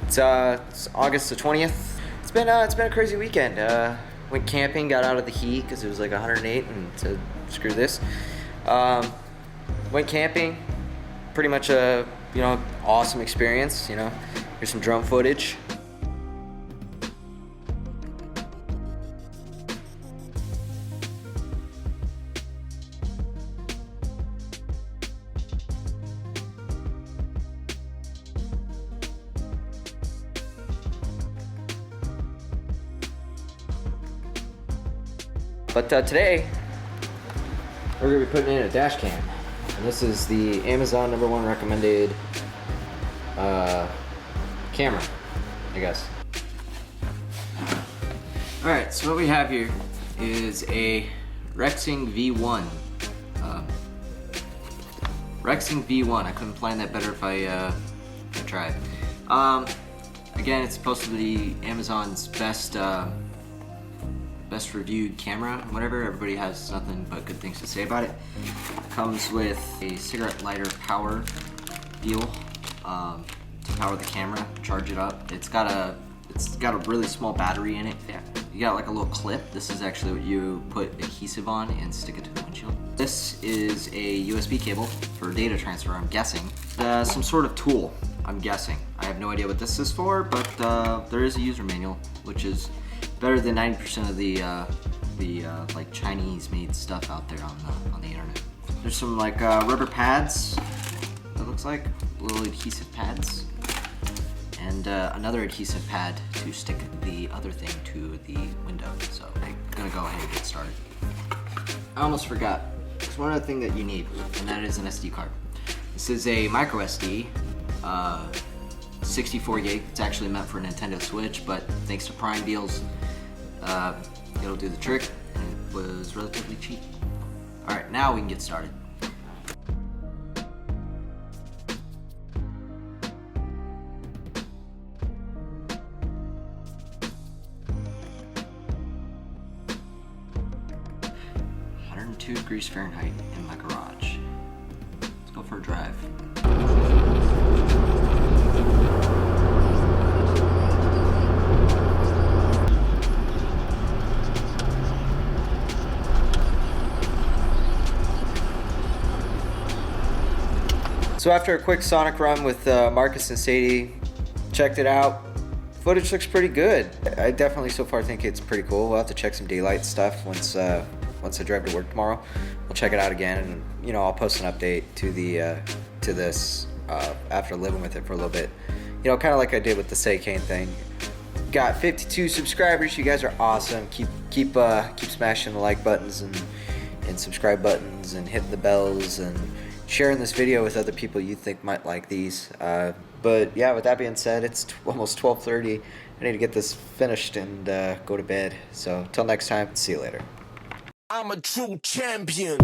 It's August the 20th. It's been a crazy weekend. Went camping, got out of the heat because it was like 108, and said screw this. Went camping, pretty much a awesome experience. Here's some drone footage. But today, we're going to be putting in a dash cam. And this is the Amazon #1 recommended camera, I guess. Alright, so what we have here is a Rexing V1. Rexing V1, I couldn't plan that better if I tried. Again, it's supposed to be Amazon's best reviewed camera, whatever. Everybody has nothing but good things to say about it. Comes with a cigarette lighter power deal to power the camera, charge it up. It's got a really small battery in it. Yeah, you got like a little clip. This is actually what you put adhesive on and stick it to the windshield. This is a USB cable for data transfer, I'm guessing. Some sort of tool, I'm guessing. I have no idea what this is for, but there is a user manual, which is better than 90% of the like Chinese-made stuff out there on the internet. There's some like rubber pads. It looks like little adhesive pads, and another adhesive pad to stick the other thing to the window. So I'm gonna go ahead and get started. I almost forgot. There's one other thing that you need, and that is an SD card. This is a micro SD. 64 gig. It's actually meant for a Nintendo Switch, but thanks to Prime deals, it'll do the trick, and it was relatively cheap. Alright, now we can get started. .2°F in my garage. Let's go for a drive. So after a quick sonic run with Marcus and Sadie, checked it out. Footage looks pretty good. I definitely so far think it's pretty cool. We'll have to check some daylight stuff once I drive to work tomorrow. We'll check it out again, and I'll post an update to this after living with it for a little bit. Kind of like I did with the Say Kane thing. Got 52 subscribers. You guys are awesome. Keep smashing the like buttons and subscribe buttons and hitting the bells and sharing this video with other people you think might like these. But yeah, with that being said, it's almost 12:30. I need to get this finished and go to bed. So till next time, see you later. I'm a true champion.